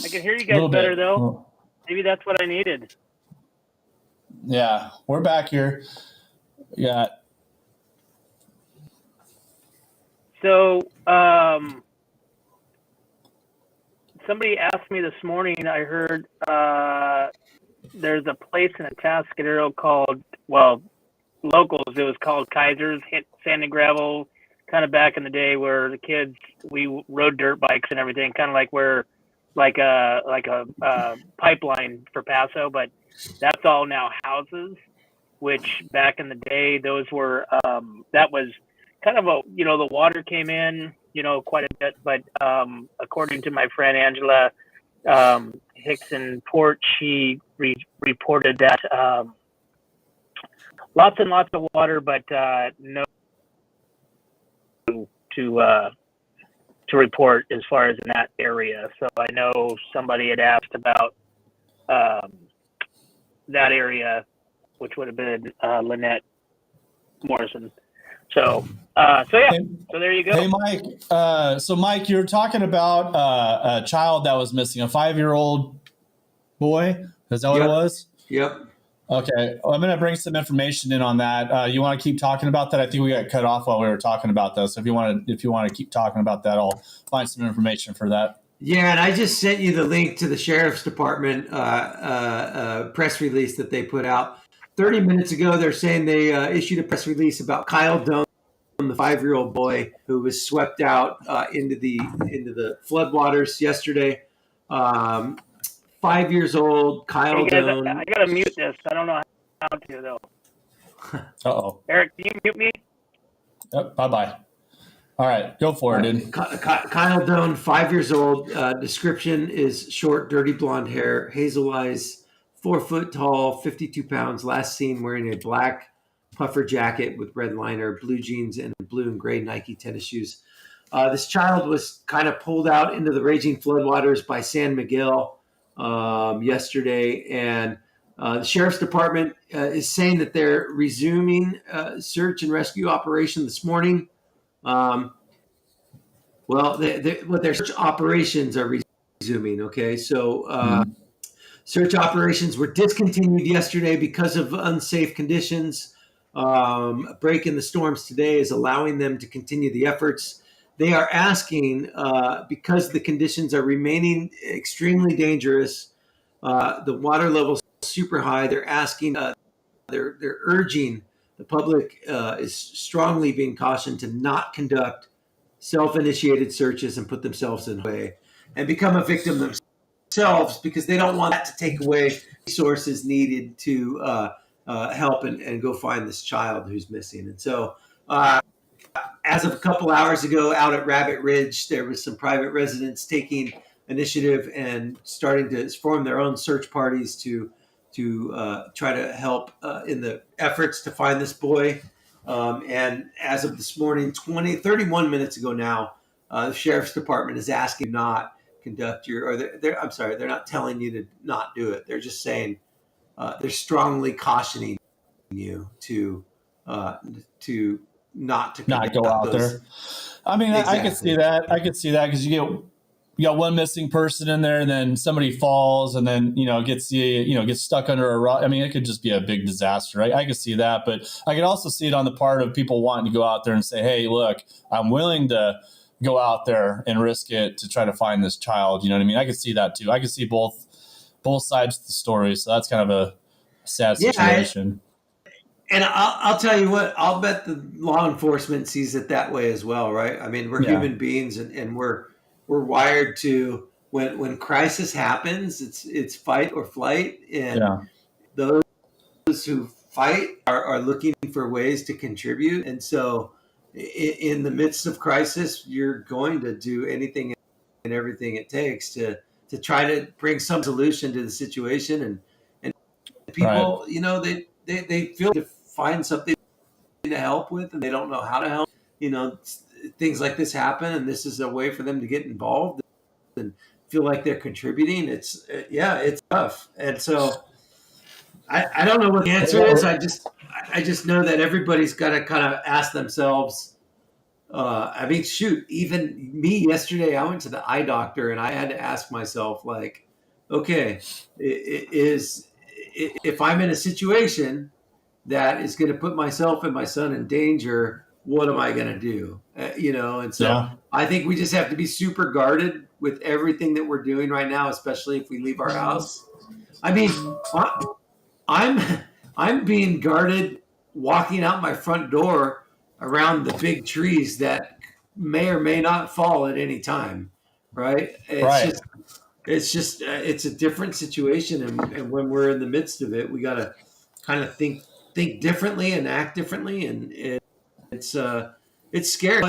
I can hear you guys better, though. Maybe that's what I needed. Yeah, we're back here. Yeah. So, somebody asked me this morning, I heard there's a place in Atascadero called, well, locals, it was called Kaiser's, hit sand and gravel, kind of back in the day where the kids, we rode dirt bikes and everything, kind of like where, like a pipeline for Paso, but that's all now houses, which back in the day, those were, that was kind of a, the water came in, quite a bit, but according to my friend Angela Hickson Port, she reported that lots and lots of water, but no to report as far as in that area. So I know somebody had asked about that area, which would have been Lynette Morrison. So yeah. So there you go. Hey, Mike. So Mike, you were talking about a child that was missing, a 5-year-old boy. Is that what it was? Yep. Okay. Well, I'm going to bring some information in on that. You want to keep talking about that? I think we got cut off while we were talking about this. So if you want to keep talking about that, I'll find some information for that. Yeah, and I just sent you the link to the Sheriff's Department press release that they put out 30 minutes ago. They're saying they issued a press release about Kyle Doan, the 5-year-old boy who was swept out into the floodwaters yesterday. 5 years old, Kyle Doan. I gotta mute this. I don't know how to though. Uh-oh. Eric, can you mute me? Yep. Bye-bye. All right, go for it, dude. Kyle Doan, 5 years old. Description is short, dirty blonde hair, hazel eyes, 4 foot tall, 52 pounds. Last seen wearing a black puffer jacket with red liner, blue jeans, and blue and gray Nike tennis shoes. This child was kind of pulled out into the raging floodwaters by San Miguel yesterday, and the Sheriff's Department is saying that they're resuming search and rescue operation this morning. Well, their search operations are resuming. Okay, so search operations were discontinued yesterday because of unsafe conditions. A break in the storms today is allowing them to continue the efforts. They are asking, because the conditions are remaining extremely dangerous, the water level's super high. They're asking, they're urging the public is strongly being cautioned to not conduct self-initiated searches and put themselves in the way and become a victim themselves, because they don't want that to take away resources needed to help and go find this child who's missing. And so as of a couple hours ago out at Rabbit Ridge, there was some private residents taking initiative and starting to form their own search parties to try to help in the efforts to find this boy. And as of this morning, 31 minutes ago now, the Sheriff's Department is asking not conduct they're not telling you to not do it. They're just saying they're strongly cautioning you to not go out there. I mean, exactly. I could see that because you got one missing person in there, and then somebody falls, and then gets stuck under a rock. I mean, it could just be a big disaster. Right? I could see that, but I could also see it on the part of people wanting to go out there and say, "Hey, look, I'm willing to go out there and risk it to try to find this child." You know what I mean? I could see that too. I could see both sides of the story. So that's kind of a sad situation. And I'll tell you what, I'll bet the law enforcement sees it that way as well, right? I mean, we're human beings, and we're wired to, when crisis happens, it's fight or flight. And those who fight are looking for ways to contribute. And so in the midst of crisis, you're going to do anything and everything it takes to try to bring some solution to the situation. And people, they feel to find something to help with, and they don't know how to help. Things like this happen, and this is a way for them to get involved and feel like they're contributing. It's tough. And so I don't know what the answer is. I just know that everybody's got to kind of ask themselves, I mean, shoot, even me yesterday, I went to the eye doctor and I had to ask myself, like, okay, if I'm in a situation that is going to put myself and my son in danger, what am I going to do? And so Yeah. I think we just have to be super guarded with everything that we're doing right now, especially if we leave our house. I mean, I'm I'm being guarded walking out my front door around the big trees that may or may not fall at any time. Right? Right. It's a different situation, and when we're in the midst of it, we got to kind of think differently and act differently, and it's scary.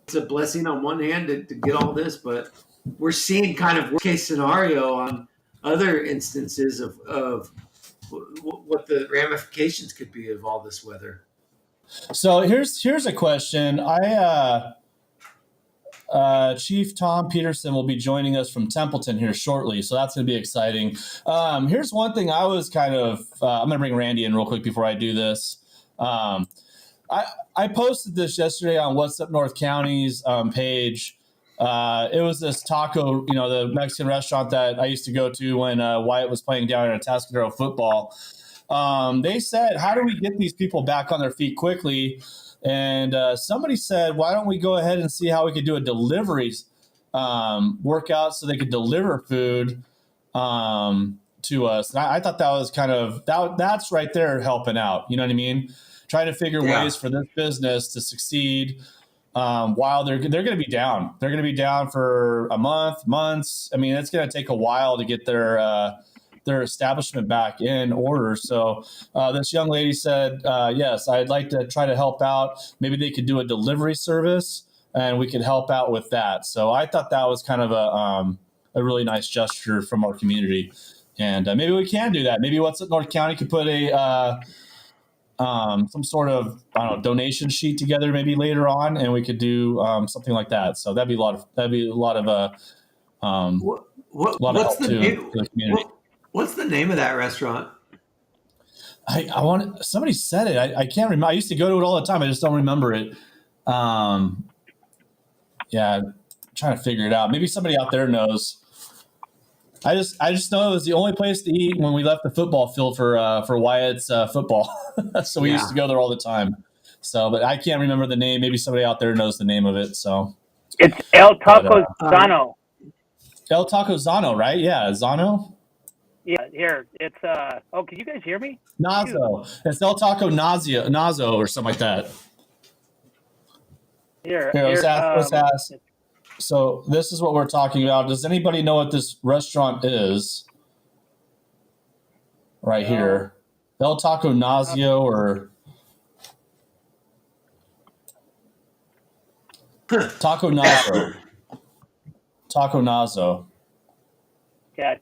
It's a blessing on one hand to get all this, but we're seeing kind of worst case scenario on other instances of what the ramifications could be of all this weather. So here's a question. Chief Tom Peterson will be joining us from Templeton here shortly, so that's going to be exciting. Here's one thing I was kind of I'm going to bring Randy in real quick before I do this. I posted this yesterday on What's Up North County's page. It was this taco, the Mexican restaurant that I used to go to when Wyatt was playing down in Atascadero football. They said, how do we get these people back on their feet quickly? And somebody said, why don't we go ahead and see how we could do a delivery workout so they could deliver food to us. And I thought that was kind of, that's right there helping out. You know what I mean? Trying to figure ways for this business to succeed while they're going to be down. They're going to be down for months. I mean, it's going to take a while to get their establishment back in order. So this young lady said, yes, I'd like to try to help out. Maybe they could do a delivery service and we could help out with that. So I thought that was kind of a really nice gesture from our community. And maybe we can do that. Maybe What's Up North County could put some sort of, donation sheet together maybe later on, and we could do something like that. So that'd be a lot of help to the community. What's the name of that restaurant? Somebody said it. I can't remember. I used to go to it all the time. I just don't remember it. I'm trying to figure it out. Maybe somebody out there knows. I just know it was the only place to eat when we left the football field for Wyatt's football. So we used to go there all the time. So, but I can't remember the name. Maybe somebody out there knows the name of it. So it's El Taco Zano. El Taco Zano, right? Yeah, Zano. Yeah, here it's oh, can you guys hear me? Nazo. It's El Taco Nazo or something like that. Let's ask. So this is what we're talking about. Does anybody know what this restaurant is? Right here. El Taco Nazio or Taco Nazo. Taco Nazo. Yeah,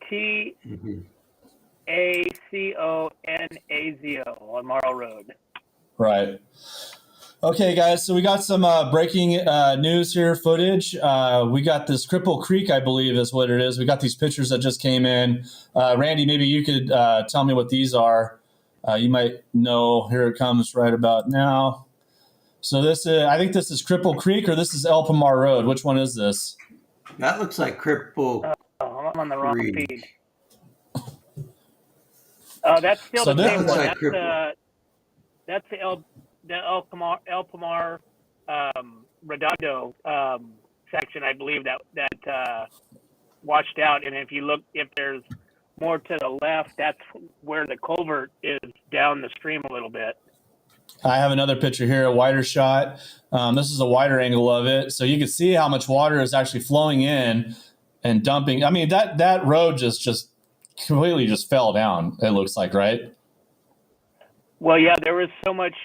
TACONAZO on Morrow Road. Right. Okay, guys, so we got some breaking news here, footage. We got this Cripple Creek, I believe is what it is. We got these pictures that just came in. Randy, maybe you could tell me what these are. You might know. Here it comes right about now. So I think this is Cripple Creek or this is El Pomar Road. Which one is this? That looks like Cripple I'm on the wrong feed. That's still the same one. That's the El Pomar Redondo section, I believe that washed out. And if you look, if there's more to the left, that's where the culvert is down the stream a little bit. I have another picture here, a wider shot. This is a wider angle of it, so you can see how much water is actually flowing in and dumping. I mean, that road just completely just fell down. It looks like, right? Well, yeah, there was so much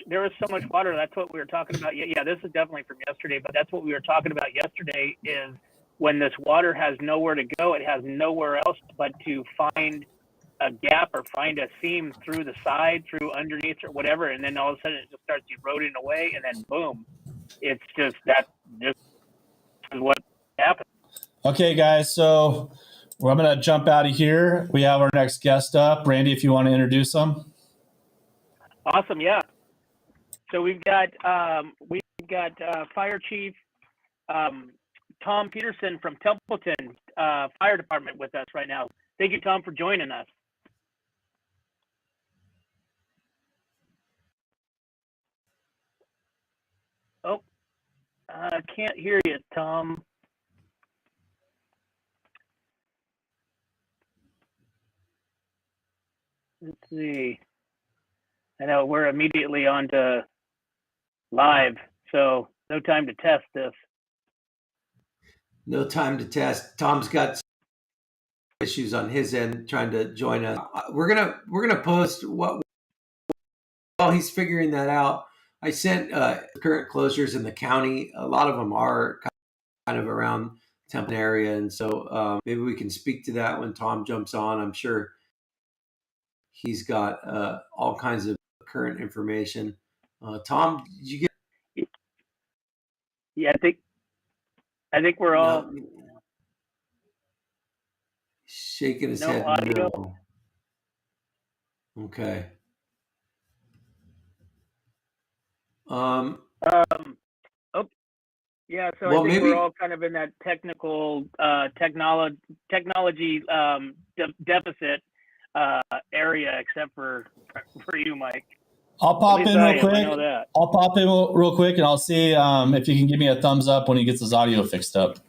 water. That's what we were talking about. Yeah, this is definitely from yesterday, but that's what we were talking about yesterday is when this water has nowhere to go, it has nowhere else but to find a gap or find a seam through the side, through underneath or whatever, and then all of a sudden it just starts eroding away, and then boom, it's just what happened. Okay, guys, so I'm going to jump out of here. We have our next guest up. Randy, if you want to introduce him. Awesome, yeah. So we've got got Fire Chief Tom Peterson from Templeton Fire Department with us right now. Thank you, Tom, for joining us. Oh, I can't hear you, Tom. Let's see. I know we're immediately on to live, so no time to test this. No time to test. Tom's got issues on his end trying to join us. We're gonna post what while he's figuring that out. I sent current closures in the county. A lot of them are kind of around Templeton area, and so maybe we can speak to that when Tom jumps on. I'm sure he's got all kinds of current information. Tom, did you get? Yeah, I think we're all shaking his no head. audio. No. Okay. Oh, yeah. So well, I think maybe we're all kind of in that technical technology deficit area, except for you, Mike. I'll pop in real quick. I'll pop in real quick, and I'll see if you can give me a thumbs up when he gets his audio fixed up.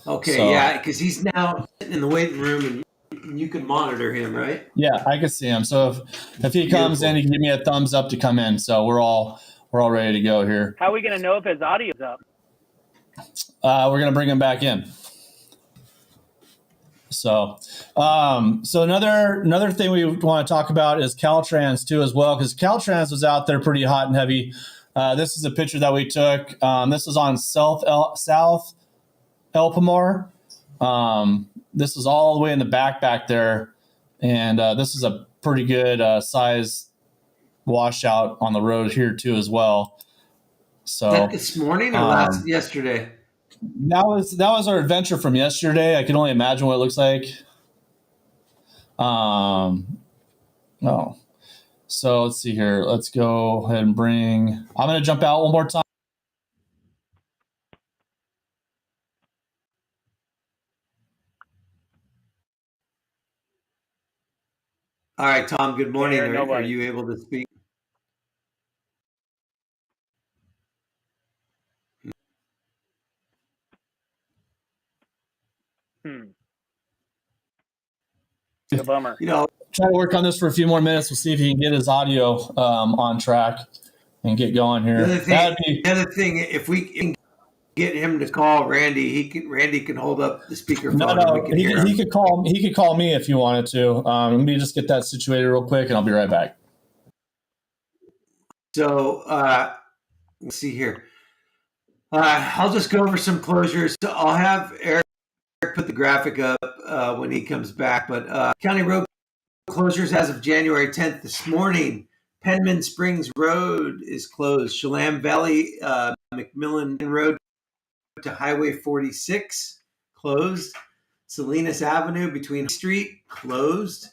Okay, so, yeah, because he's now sitting in the waiting room, and you can monitor him, right? Yeah, I can see him. So if he comes in, he can give me a thumbs up to come in. So we're all ready to go here. How are we going to know if his audio's up? We're going to bring him back in. So another thing we want to talk about is Caltrans too as well, because Caltrans was out there pretty hot and heavy. This is a picture that we took. This is on South Elpamore. This is all the way in the back there, and this is a pretty good size washout on the road here too as well. So that this morning or yesterday? That was our adventure from yesterday. I can only imagine what it looks like. So let's see here. Let's go ahead and I'm going to jump out one more time. All right, Tom, good morning. Are you able to speak? It's a bummer. Try to work on this for a few more minutes. We'll see if he can get his audio on track and get going here. The other thing, if we can get him to call Randy, Randy can hold up the speakerphone. No, he could call me if you wanted to. Let me just get that situated real quick, and I'll be right back. So let's see here. I'll just go over some closures. So I'll have Eric put the graphic up when he comes back. But county road closures as of January 10th this morning. Penman Springs Road is closed. Chelan Valley, McMillan Road to Highway 46, closed. Salinas Avenue between Street, closed.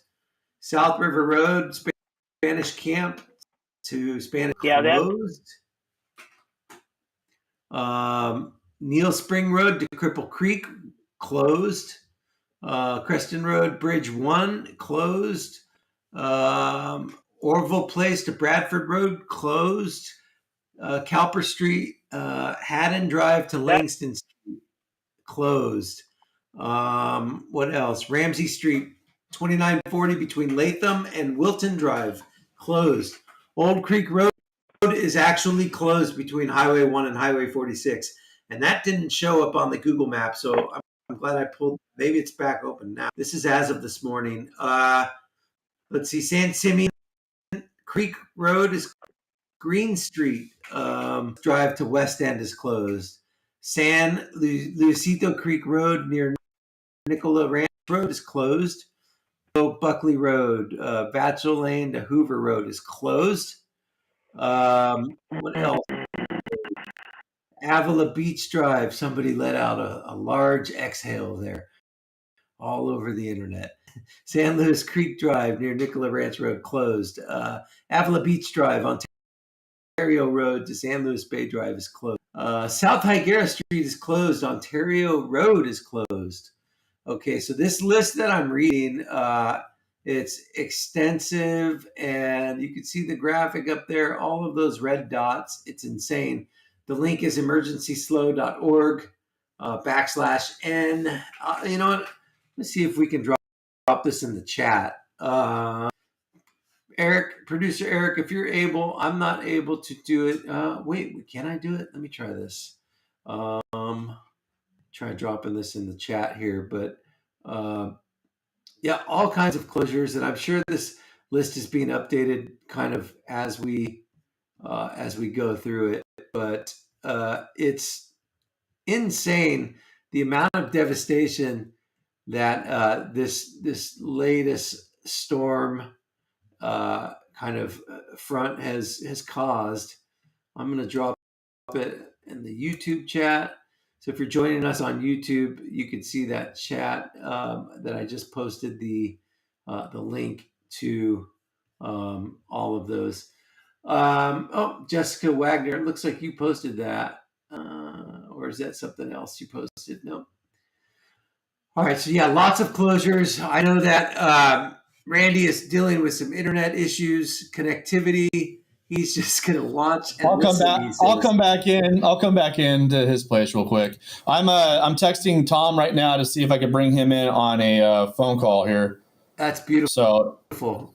South River Road, Spanish Camp to Spanish, closed. Neil Spring Road to Cripple Creek, closed. Creston Road, Bridge 1, closed. Orville Place to Bradford Road, closed. Cowper Street, Haddon Drive to Langston Street, closed. What else? Ramsey Street, 2940 between Latham and Wilton Drive, closed. Old Creek Road is actually closed between Highway 1 and Highway 46. And that didn't show up on the Google map, so I'm glad I pulled. Maybe it's back open now. This is as of this morning. Let's see. San Simeon Creek Road is Green Street. Drive to West End is closed. San Luisito Creek Road near Nicola Ranch Road is closed. Buckley Road, Batchel Lane to Hoover Road is closed. What else? Avila Beach Drive. Somebody let out a large exhale there. All over the internet. San Luis Creek Drive near Nicola Ranch Road closed. Avila Beach Drive on Ontario Road to San Luis Bay Drive is closed. South Higuera Street is closed. Ontario Road is closed. Okay, so this list that I'm reading, it's extensive, and you can see the graphic up there, all of those red dots. It's insane. The link is emergencyslow.org /N. You know what? Let's see if we can drop this in the chat. Eric, producer Eric, if you're able, I'm not able to do it. Wait, can I do it? Let me try this. Try dropping this in the chat here, but yeah, all kinds of closures, and I'm sure this list is being updated kind of as we go through it. But it's insane the amount of devastation that this latest storm kind of front has caused. I'm going to drop it in the YouTube chat. So if you're joining us on YouTube, you can see that chat that I just posted the link to all of those. Jessica Wagner, it looks like you posted that. Or is that something else you posted? No. All right. So yeah, lots of closures. I know that Randy is dealing with some internet issues, connectivity. He's just going to launch. And I'll come back. I'll come back in. I'll come back into his place real quick. I'm texting Tom right now to see if I can bring him in on a phone call here. That's beautiful. So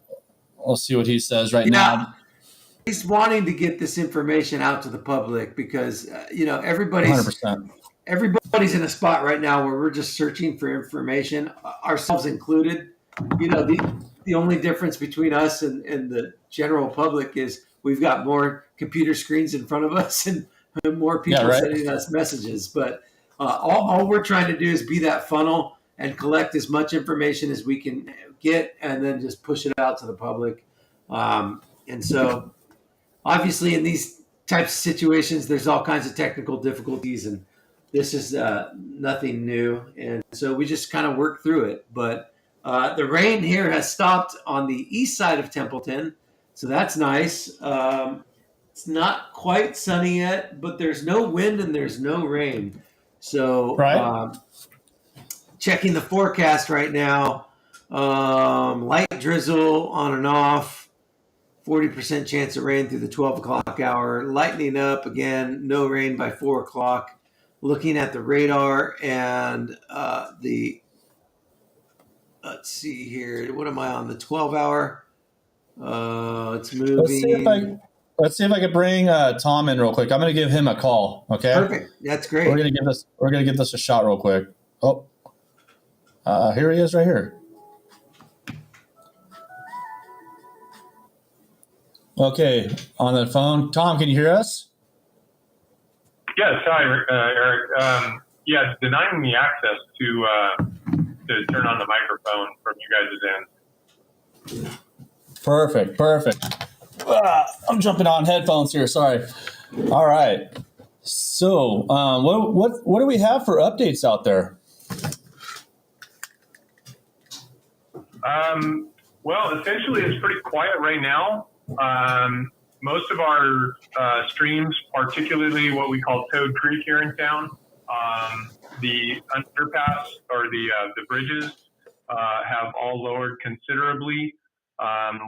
we'll see what he says now. He's wanting to get this information out to the public because everybody's 100%. Everybody's in a spot right now where we're just searching for information, ourselves included. The only difference between us and the general public is we've got more computer screens in front of us and more people sending us messages. But all we're trying to do is be that funnel and collect as much information as we can get and then just push it out to the public. And so obviously in these types of situations, there's all kinds of technical difficulties, and this is nothing new. And so we just kind of work through it. But the rain here has stopped on the east side of Templeton, so that's nice. It's not quite sunny yet, but there's no wind and there's no rain. So checking the forecast right now, light drizzle on and off, 40% chance of rain through the 12 o'clock hour, lightening up again, no rain by 4 o'clock. Looking at the radar and let's see here. What am I on? The 12 hour? It's moving. Let's see if I could bring Tom in real quick. I'm going to give him a call. Okay. Perfect. That's great. We're going to give this a shot real quick. Oh, here he is right here. Okay. On the phone. Tom, can you hear us? Yes. Hi, Eric. Yeah, denying me access to turn on the microphone from you guys' end. Perfect. I'm jumping on headphones here. Sorry. All right. So, what do we have for updates out there? Well, essentially, it's pretty quiet right now. Most of our streams, particularly what we call Toad Creek here in town, the underpass or the bridges have all lowered considerably.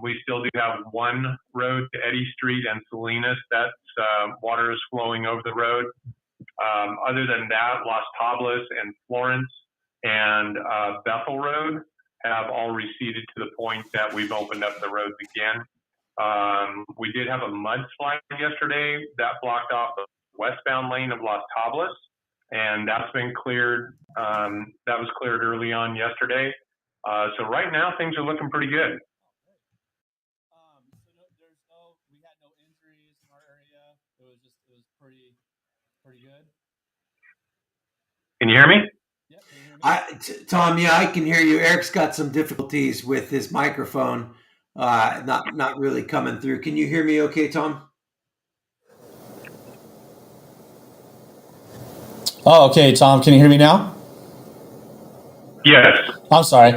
We still do have one road to Eddy Street and Salinas. That's water is flowing over the road. Other than that, Las Tablas and Florence and Bethel Road have all receded to the point that we've opened up the roads again. We did have a mudslide yesterday that blocked off the westbound lane of Las Tablas, and that's been cleared. That was cleared early on yesterday. So right now things are looking pretty good. We had no injuries in our area. It was pretty good. Can you hear me? Yep. Tom, yeah, I can hear you. Eric's got some difficulties with his microphone, not really coming through. Can you hear me okay, Tom? Oh, okay, Tom. Can you hear me now? Yes. I'm sorry.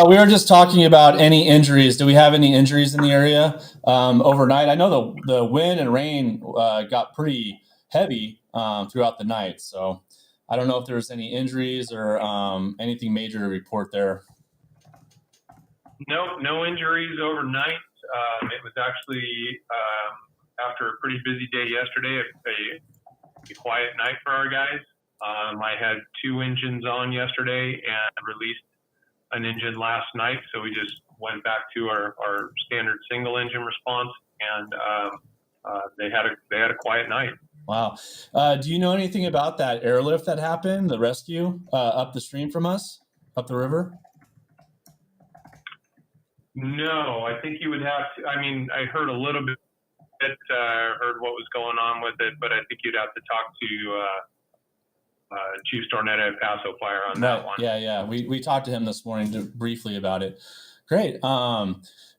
We were just talking about any injuries. Do we have any injuries in the area overnight? I know the wind and rain got pretty heavy throughout the night, so I don't know if there was any injuries or anything major to report there. No injuries overnight. It was actually after a pretty busy day yesterday, a quiet night for our guys. I had 2 engines on yesterday and released an engine last night, so we just went back to our standard single engine response, and they had a quiet night. Wow. Do you know anything about that airlift that happened, the rescue up the stream from us, up the river? No, I think you would have to. I mean, I heard a little bit, heard what was going on with it, but I think you'd have to talk to Chief Stornetta at Paso Fire on that one. Yeah. We talked to him this morning briefly about it. Great.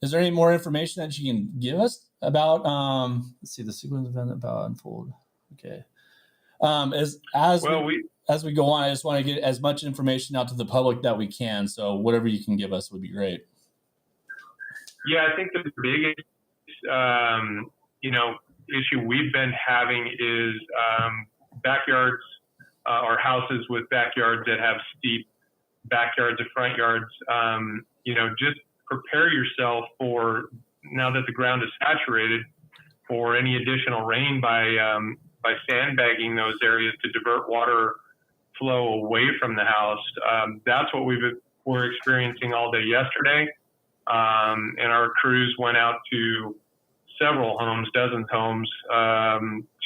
Is there any more information that you can give us about? Let's see, the sequence event about unfold. Okay. As we go on, I just want to get as much information out to the public that we can. So whatever you can give us would be great. Yeah, I think the biggest, issue we've been having is backyards or houses with backyards that have steep backyards or front yards. Just prepare yourself for, now that the ground is saturated, for any additional rain by sandbagging those areas to divert water flow away from the house. That's what we're experiencing all day yesterday. And our crews went out to several homes, dozens of homes,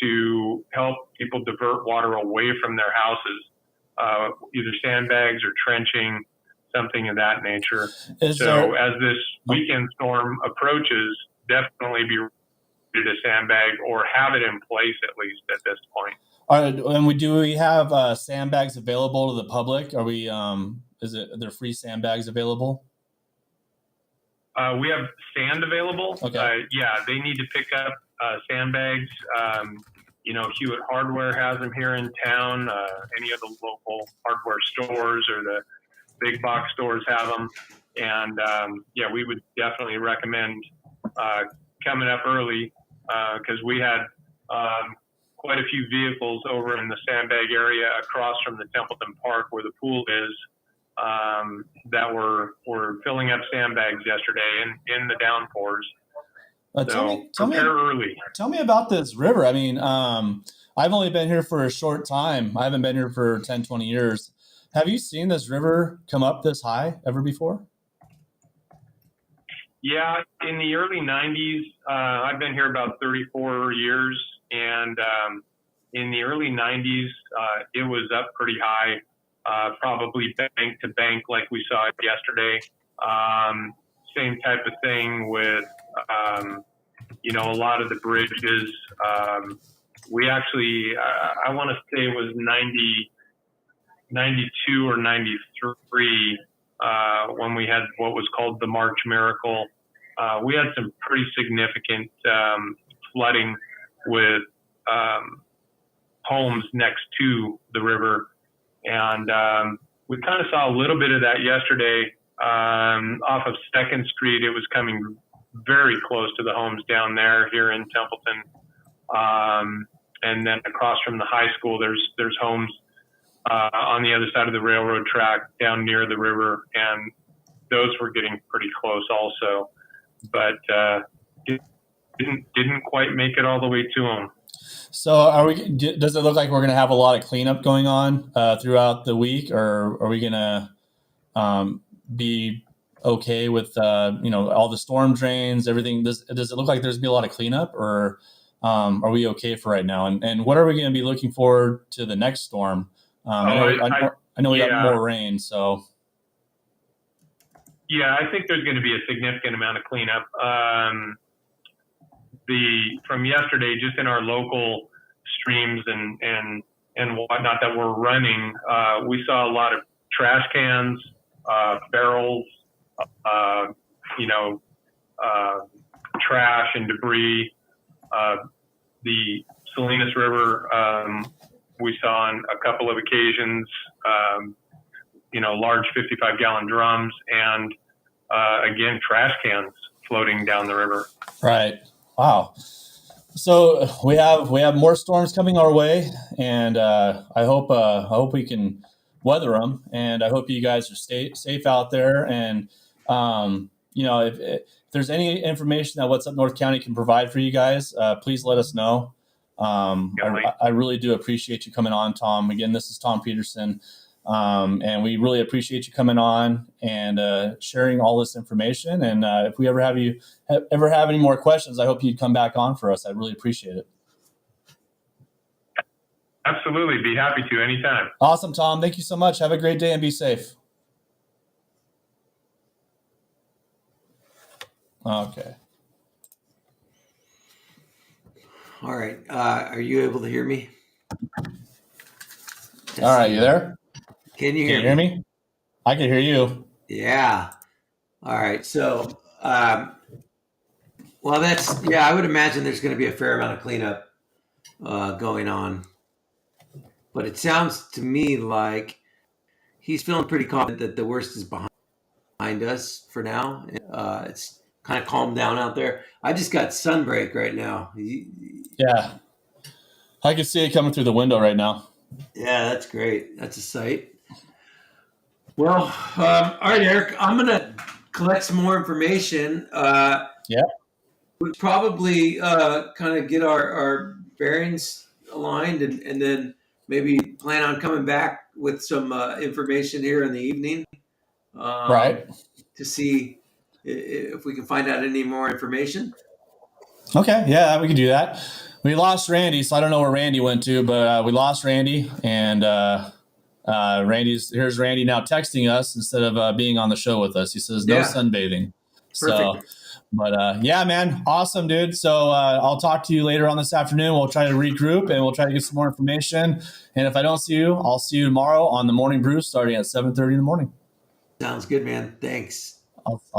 to help people divert water away from their houses, either sandbags or trenching, something of that nature. As this weekend storm approaches, definitely be ready to sandbag or have it in place at least at this point. Do we have sandbags available to the public? Are we? Are there free sandbags available? We have sand available. Okay. They need to pick up sandbags. Hewitt Hardware has them here in town. Any of the local hardware stores or the big box stores have them. And we would definitely recommend coming up early because we had quite a few vehicles over in the sandbag area across from the Templeton Park where the pool is. That were filling up sandbags yesterday in the downpours. Tell me about this river. I mean, I've only been here for a short time. I haven't been here for 10, 20 years. Have you seen this river come up this high ever before? Yeah, in the early 90s, I've been here about 34 years, and in the early 90s, it was up pretty high. Probably bank to bank like we saw it yesterday. Same type of thing with, a lot of the bridges. We actually, I want to say it was 92 or 93 when we had what was called the March Miracle. We had some pretty significant flooding with homes next to the river. And we kind of saw a little bit of that yesterday off of 2nd Street. It was coming very close to the homes down there here in Templeton. And then across from the high school, there's homes on the other side of the railroad track down near the river. And those were getting pretty close also. But didn't quite make it all the way to them. So does it look like we're going to have a lot of cleanup going on throughout the week, or are we going to be okay with all the storm drains, everything? Does it look like there's going to be a lot of cleanup, or are we okay for right now? And what are we going to be looking forward to the next storm? I know we got more rain, so. Yeah, I think there's going to be a significant amount of cleanup. From yesterday, just in our local streams and whatnot that we're running, we saw a lot of trash cans, barrels, trash and debris. The Salinas River, we saw on a couple of occasions, large 55-gallon drums and, again, trash cans floating down the river. Right. Wow. So we have more storms coming our way, and I hope we can weather them. And I hope you guys are safe out there. And if there's any information that What's Up North County can provide for you guys, please let us know. I really do appreciate you coming on, Tom. Again, this is Tom Peterson. And we really appreciate you coming on and sharing all this information. And if we ever have any more questions, I hope you'd come back on for us. I'd really appreciate it. Absolutely. Be happy to anytime. Awesome, Tom. Thank you so much. Have a great day and be safe. Okay. All right. Are you able to hear me? All right. You there? Can you hear me? I can hear you. Yeah. All right. So, I would imagine there's going to be a fair amount of cleanup going on. But it sounds to me like he's feeling pretty confident that the worst is behind us for now. It's kind of calmed down out there. I just got sunbreak right now. Yeah. I can see it coming through the window right now. Yeah, that's great. That's a sight. Well, all right, Eric, I'm going to collect some more information. Yeah. We'll probably kind of get our bearings aligned and then maybe plan on coming back with some information here in the evening. Right. To see if we can find out any more information. Okay. Yeah, we can do that. We lost Randy, so I don't know where Randy went to, but we lost Randy, and here's Randy now texting us instead of being on the show with us. He says no sunbathing. Perfect. But yeah, man, awesome, dude. So I'll talk to you later on this afternoon. We'll try to regroup and we'll try to get some more information. And if I don't see you, I'll see you tomorrow on the Morning Brew starting at 7:30 in the morning. Sounds good, man. Thanks. I'll